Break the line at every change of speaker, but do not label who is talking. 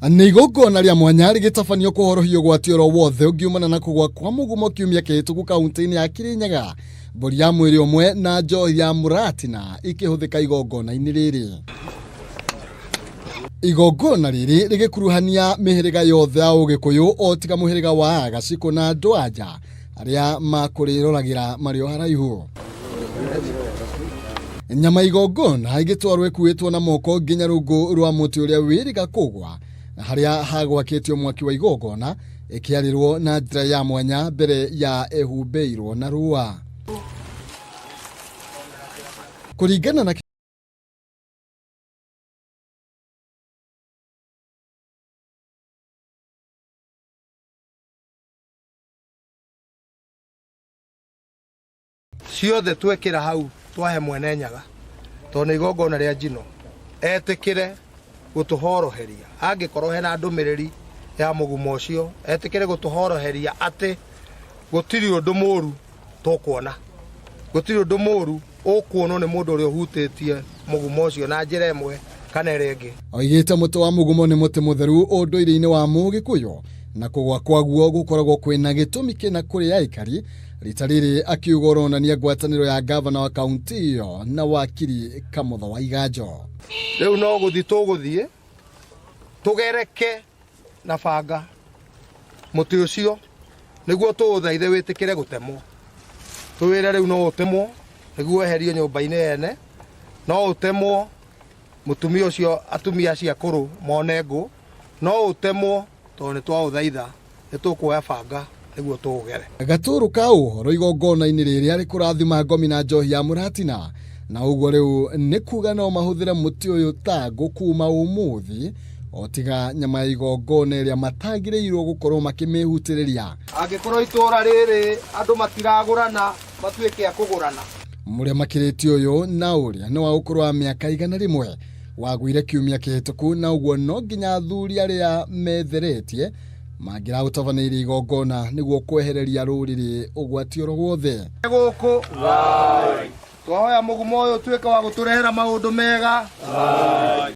Nĩ igongona rĩa mwanya rĩgĩtabanio kũhorohio gwatio oro wothe ũngiumana na kũgwa kwa mũgumo kiumia kĩhĩtũku kaunti-inĩ ya Kirinyaga. Mbũri ya mwĩrĩ ũmwe na njohi ya mũratina ikĩhũthĩka igongona-inĩ rĩrĩ. Igongona rĩrĩ rĩgĩkuruhania mĩhĩrĩga yothe ya Ũgĩkũyũ o tiga mũhĩrĩga wa Gacikũ na Andũ-a-nja arĩa makũrĩroragĩra marĩ o haraihu. Nyama igongona igĩtwarwo ĩkuĩtwo na moko nginya rungu rwa mũtĩ ũrĩa wĩrĩga kũgwa, harĩa hagwakĩtio mwaki wa igongona ĩkĩarĩrwo na njĩra ya mwanya mbere ya ehumbĩirwo na rũa. Kũringana na
ciothe twekĩra hau twahe mwene Nyaga tondũ nĩ igongona rĩa njino etĩkĩre gũtũhoroheria angĩkorwo hena ndũmĩrĩri ya mũgumo ũcio, etĩkĩre gũtũhoroheria atĩ gũtirĩ ũndũ mũru tũkuona, gũtirĩ ũndũ mũru ũkuonwo nĩ mũndũ ũrĩa ũhutĩtie mũgumo ũcio na njĩra ĩmwe kana ĩrĩa ĩngĩ.
Oigĩte mũtĩ wa mũgumo nĩ mũtĩ mũtheru ũndũire-inĩ wa Mũgĩkũyũ na kũgwa kwaguo gũkoragwo kwĩna gĩtũmi kĩna kũrĩ aikari. Rita rĩrĩ akiuga ũronania ngwatanĩro ya gavana wa kaunti ĩyo na wakiri Kamũtha wa Iganjo.
Rĩu no gũthiĩ tũgũthiĩ tũgereke na banga mũtĩ ũcio nĩguo tũũthaithe wĩtĩkĩre gũtemwo. Tũwĩre rĩu no ũtemwo nĩguo eherio nyũmba-inĩ yene, no ũtemwo mũtumia ũcio atumia acio akũrũ mone ngũ, no ũtemwo tondũ nĩ twaũthaitha nĩ tũkuoya banga nĩguo tũũgere.
Gatũrũ ka ũhoro igongona-inĩ rĩrĩa arĩ kũrathima ngomi na njohi ya mũratina, na ũguo rĩu nĩ kuga no mahũthĩre mũtĩ ũyũ ta ngũ kuma ũmũthĩ, o tiga nyama ya igongona ĩrĩa matagĩrĩirwo gũkorwo makĩmĩhutĩrĩria.
Angĩkorwo itũũra rĩrĩ andũ matiragũrana matuĩke a kũgũrana.
Mũrĩa makĩrĩti ũyũ na ũrĩa nĩ wa ũkũrũ wa mĩaka 100 wagũire kiumia kĩhĩtũku, na ũguo no nginya athuri arĩa metheretie mangĩraũtabanĩirie igongona nĩguo kwehereria rũrĩrĩ ũgwati oro wothe.
Gũkũ twahoya mũgumo ũyũ ũtuĩke wa gũtũrehera maũndũ mega.